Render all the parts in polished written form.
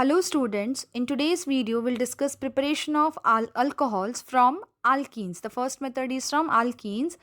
Hello students, in today's video we'll discuss preparation of alcohols from alkenes. The first method is from alkenes.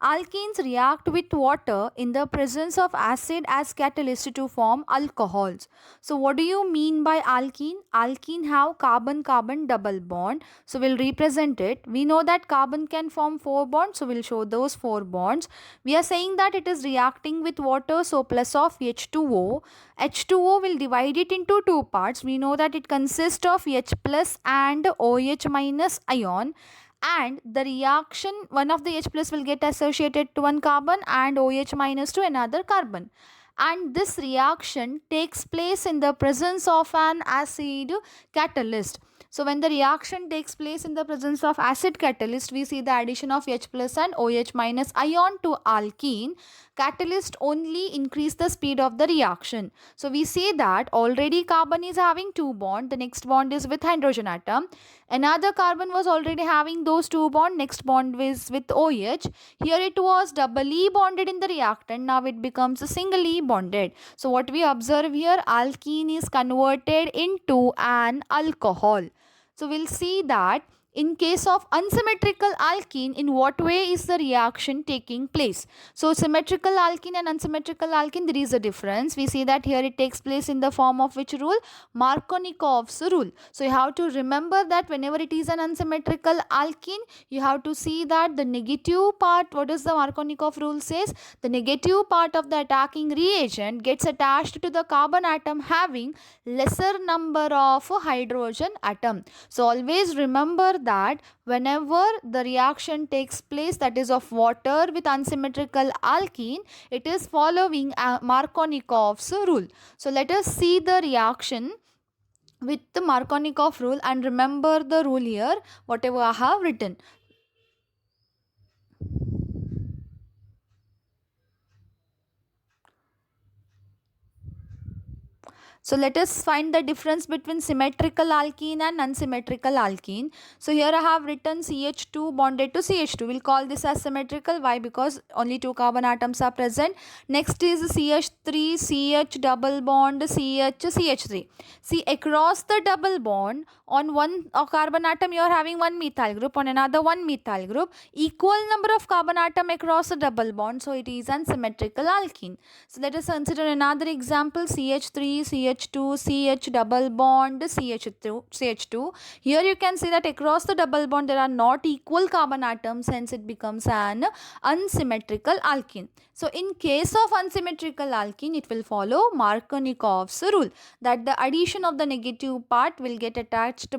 Alkenes react with water in the presence of acid as catalyst to form alcohols. So what do you mean by alkene? Alkene have carbon-carbon double bond. So we'll represent it. We know that carbon can form 4 bonds. So we'll show those 4 bonds. We are saying that it is reacting with water. So plus of H2O. H2O will divide it into 2 parts. We know that it consists of H plus and OH minus ion, and the reaction, one of the H plus will get associated to one carbon and OH minus to another carbon, and this reaction takes place in the presence of an acid catalyst. So when the reaction takes place in the presence of acid catalyst, we see the addition of H plus and OH minus ion to alkene. Catalyst only increase the speed of the reaction. So we see that already carbon is having 2 bond, the next bond is with hydrogen atom. Another carbon was already having those 2 bond, next bond is with OH. Here it was doubly bonded in the reactant, now it becomes a singly bonded. So what we observe here, alkene is converted into an alcohol. So we'll see that in case of unsymmetrical alkene, in what way is the reaction taking place? So symmetrical alkene and unsymmetrical alkene, there is a difference. We see that here it takes place in the form of which rule? Markovnikov's rule. So you have to remember that whenever it is an unsymmetrical alkene, you have to see that the negative part, what does the Markovnikov rule says? The negative part of the attacking reagent gets attached to the carbon atom having lesser number of hydrogen atom. So always remember that whenever the reaction takes place, that is of water with unsymmetrical alkene, it is following Markovnikov's rule. So let us see the reaction with the Markovnikov rule and remember the rule here, whatever I have written. So let us find the difference between symmetrical alkene and unsymmetrical alkene. So here I have written CH2 bonded to CH2. We'll call this as symmetrical. Why? Because only 2 carbon atoms are present. Next is CH3, CH double bond, CH, CH3. See, across the double bond, on one carbon atom you are having one methyl group, on another one methyl group. Equal number of carbon atom across the double bond. So it is unsymmetrical alkene. So let us consider another example, CH3, CH2, CH double bond, CH2. Here you can see that across the double bond there are not equal carbon atoms, hence it becomes an unsymmetrical alkene. So in case of unsymmetrical alkene, it will follow Markovnikov's rule, that the addition of the negative part will get attached,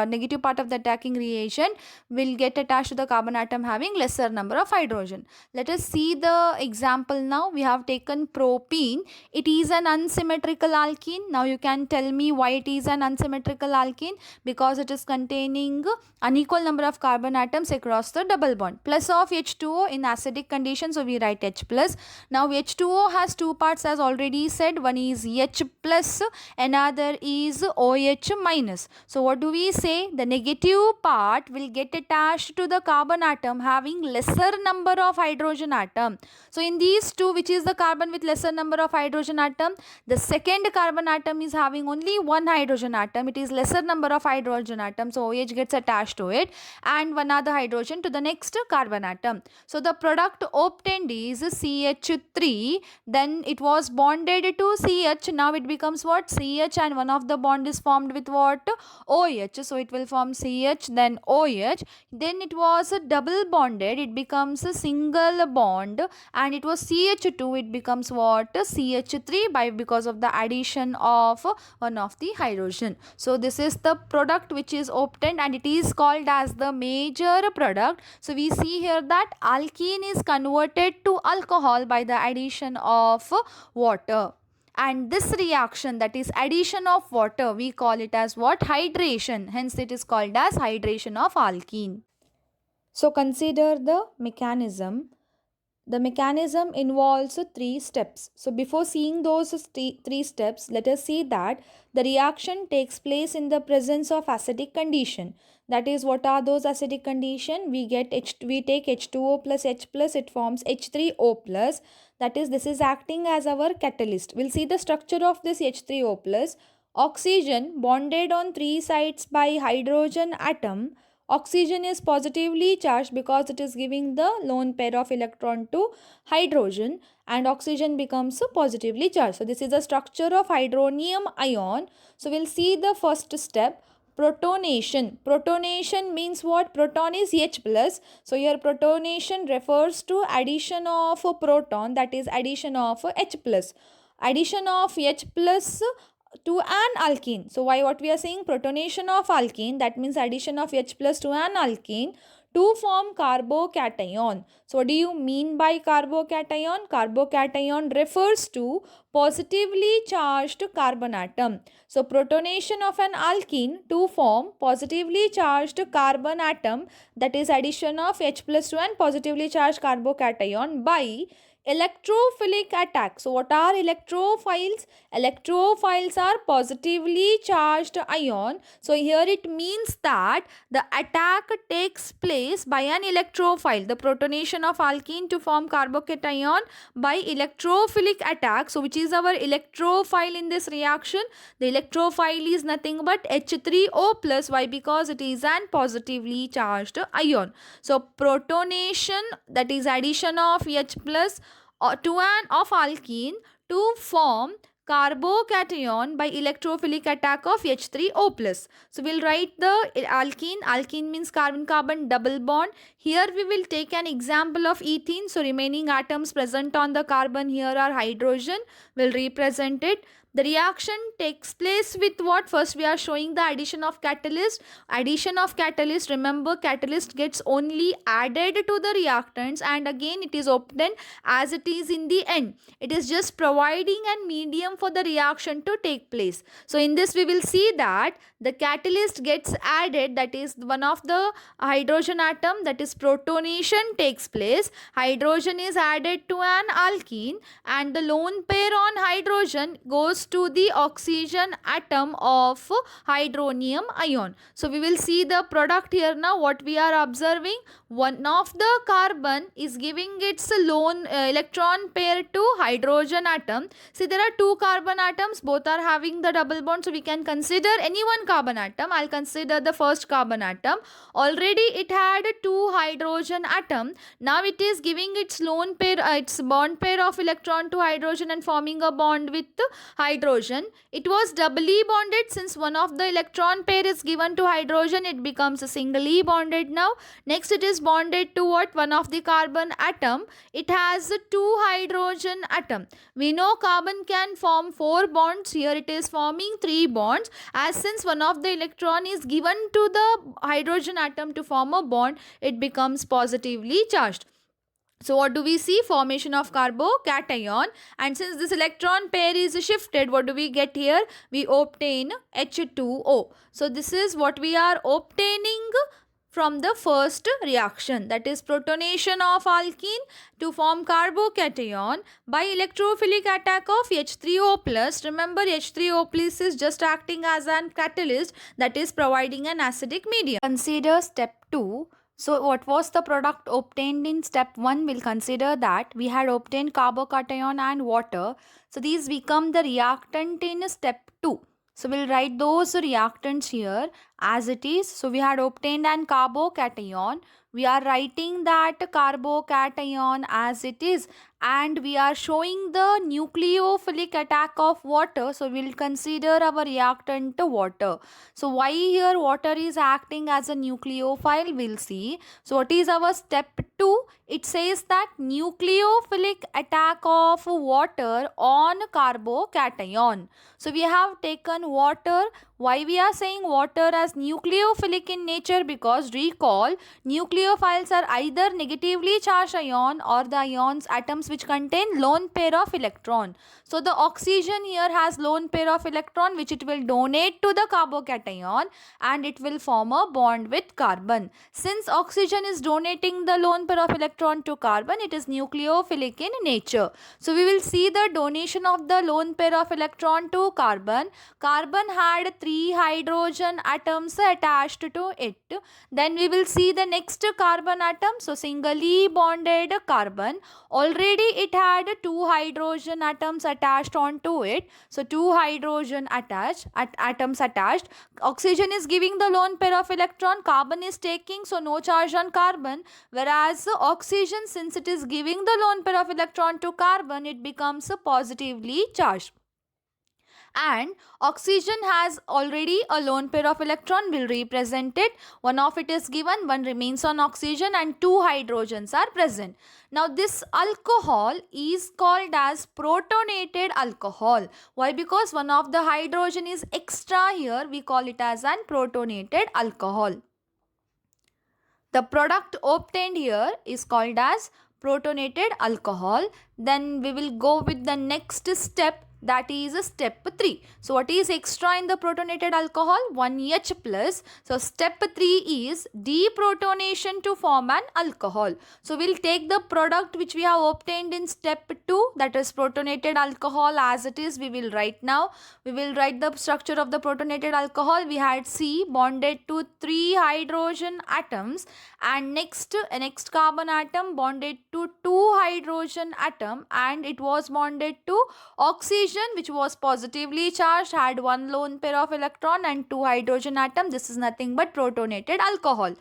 negative part of the attacking reagent will get attached to the carbon atom having lesser number of hydrogen. Let us see the example now. We have taken propene. It is an unsymmetrical alkene. Now you can tell me why it is an unsymmetrical alkene? Because it is containing unequal number of carbon atoms across the double bond. Plus of H2O in acidic condition, so we write H plus. Now H2O has 2 parts as already said. One is H plus, another is OH minus. So what do we say? The negative part will get attached to the carbon atom having lesser number of hydrogen atom. So in these two, which is the carbon with lesser number of hydrogen atom? The second carbon atom is having only one hydrogen atom. It is lesser number of hydrogen atom. So OH gets attached to it and one other hydrogen to the next carbon atom. So the product obtained is CH3. Then it was bonded to CH. Now it becomes what? CH, and one of the bond is formed with what? OH. So it will form CH then OH. Then it was double bonded. It becomes a single bond, and it was CH2. It becomes what? CH3 because of the addition of one of the hydrogen. So this is the product which is obtained, and it is called as the major product. So we see here that alkene is converted to alcohol by the addition of water. And this reaction, that is addition of water, we call it as what? Hydration. Hence it is called as hydration of alkene. So consider the mechanism. The mechanism involves 3 steps. So before seeing those 3 steps, let us see that the reaction takes place in the presence of acidic condition. That is, what are those acidic condition? We take H2O plus H plus, it forms H3O plus. That is, this is acting as our catalyst. We'll see the structure of this H3O plus. oxygen bonded on three sides by hydrogen atom. Oxygen is positively charged because it is giving the lone pair of electron to hydrogen, and oxygen becomes positively charged. So this is the structure of hydronium ion. So we'll see the first step, protonation. Protonation means what? Proton is H plus. So here protonation refers to addition of a proton, that is addition of H plus. Addition of H plus to an alkene. So why what we are saying, protonation of alkene, that means addition of H plus to an alkene to form carbocation. So what do you mean by carbocation? Carbocation refers to positively charged carbon atom. So protonation of an alkene to form positively charged carbon atom, that is addition of H plus to an positively charged carbocation by electrophilic attack. So what are electrophiles? Electrophiles are positively charged ion. So here it means that the attack takes place by an electrophile. The protonation of alkene to form carbocation by electrophilic attack. So which is our electrophile in this reaction? The electrophile is nothing but H3O plus. Why? Because it is an positively charged ion. So protonation, that is addition of H plus to an of alkene to form carbocation by electrophilic attack of H3O plus. So we'll write the alkene. Alkene means carbon-carbon double bond. Here we will take an example of ethene. So remaining atoms present on the carbon here are hydrogen. We'll represent it. The reaction takes place with what? First we are showing the addition of catalyst. Addition of catalyst, remember catalyst gets only added to the reactants and again it is obtained as it is in the end. It is just providing a medium for the reaction to take place. So in this we will see that the catalyst gets added, that is one of the hydrogen atom, that is protonation takes place. Hydrogen is added to an alkene and the lone pair on hydrogen goes to the oxygen atom of hydronium ion. So we will see the product here now. What we are observing, one of the carbon is giving its lone electron pair to hydrogen atom. See, there are two carbon atoms, both are having the double bond, so we can consider any one carbon atom. I'll consider the first carbon atom. Already it had two hydrogen atom. Now it is giving its lone pair, its bond pair of electron to hydrogen and forming a bond with hydrogen. It was doubly bonded. Since one of the electron pair is given to hydrogen, it becomes a singly bonded now. Next it is bonded to what? One of the carbon atom. It has two hydrogen atom. We know carbon can form 4 bonds. Here it is forming 3 bonds. As since one of the electron is given to the hydrogen atom to form a bond, it becomes positively charged. So what do we see? Formation of carbocation, and since this electron pair is shifted, what do we get here? We obtain H2O. So this is what we are obtaining from the first reaction, that is protonation of alkene to form carbocation by electrophilic attack of H3O plus. Remember, H3O plus is just acting as an catalyst, that is providing an acidic medium. Consider step 2. So what was the product obtained in step 1? We'll consider that we had obtained carbocation and water. So these become the reactant in step 2. So we'll write those reactants here as it is. So we had obtained an carbocation. We are writing that carbocation as it is, and we are showing the nucleophilic attack of water. So we will consider our reactant water. So why here water is acting as a nucleophile, we'll see. So what is our step 2? It says that nucleophilic attack of water on carbocation. So we have taken water. Why we are saying water as nucleophilic in nature? Because recall, nucleophiles are either negatively charged ion or the ions atoms which contain lone pair of electron. So the oxygen here has lone pair of electron which it will donate to the carbocation and it will form a bond with carbon. Since oxygen is donating the lone pair of electron to carbon, it is nucleophilic in nature. So we will see the donation of the lone pair of electron to carbon. Carbon had 3 3 hydrogen atoms attached to it. Then we will see the next carbon atom. So singly bonded carbon, already it had 2 hydrogen atoms attached onto it. So 2 hydrogen atoms attached. Oxygen is giving the lone pair of electron, carbon is taking, so no charge on carbon, whereas oxygen, since it is giving the lone pair of electron to carbon, it becomes positively charged. And oxygen has already a lone pair of electron, will represent it. One of it is given, one remains on oxygen, and 2 hydrogens are present. Now this alcohol is called as protonated alcohol. Why? Because one of the hydrogen is extra here, we call it as an protonated alcohol. The product obtained here is called as protonated alcohol. Then we will go with the next step, that is step 3. So what is extra in the protonated alcohol? 1H plus. So step 3 is deprotonation to form an alcohol. So we'll take the product which we have obtained in step 2, that is protonated alcohol, as it is. We will write now. We will write the structure of the protonated alcohol. We had C bonded to 3 hydrogen atoms, and next carbon atom bonded to 2 hydrogen atom, and it was bonded to oxygen, which was positively charged, had 1 lone pair of electron and 2 hydrogen atom. This is nothing but protonated alcohol.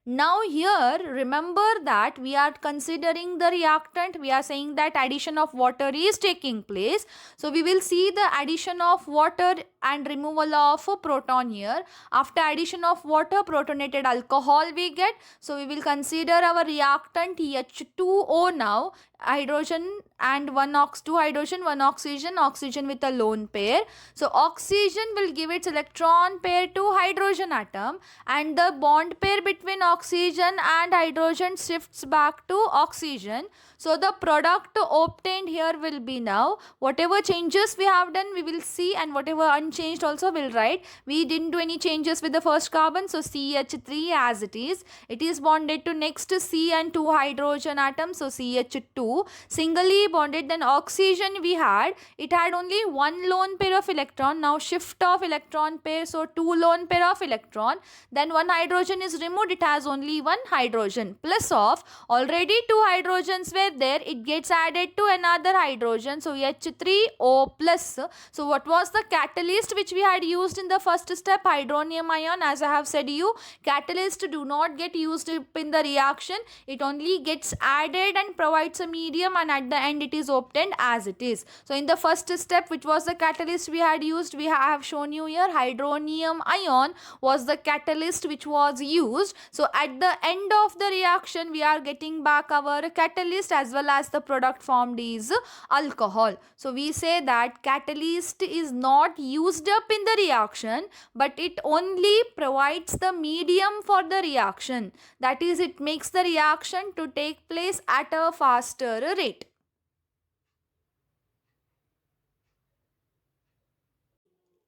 Now here remember that we are considering the reactant. We are saying that addition of water is taking place. So we will see the addition of water and removal of proton here. After addition of water, protonated alcohol we get. So we will consider our reactant H2O now. Hydrogen and 2 hydrogen, 1 oxygen, oxygen with a lone pair. So oxygen will give its electron pair to hydrogen atom, and the bond pair between oxygen and hydrogen shifts back to oxygen. So the product obtained here will be now, whatever changes we have done we will see, and whatever unchanged also will write. We didn't do any changes with the first carbon, so CH3 as it is. It is bonded to next C and 2 hydrogen atoms, so CH2. Singly bonded, then oxygen we had, it had only 1 lone pair of electron. Now shift of electron pair, so 2 lone pair of electron. Then 1 hydrogen is removed, it has only 1 hydrogen. Plus of already 2 hydrogens were there, it gets added to another hydrogen, so H3O plus. So what was the catalyst which we had used in the first step? Hydronium ion. As I have said you, catalyst do not get used up in the reaction, it only gets added and provides a medium, and at the end it is obtained as it is. So in the first step, which was the catalyst we had used? We have shown you here, hydronium ion was the catalyst which was used. So at the end of the reaction we are getting back our catalyst, as well as the product formed is alcohol. So we say that catalyst is not used up in the reaction, but it only provides the medium for the reaction. That is, it makes the reaction to take place at a faster rate.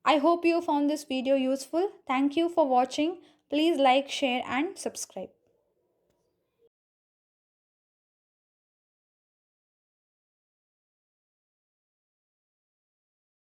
I hope you found this video useful. Thank you for watching. Please like, share and subscribe.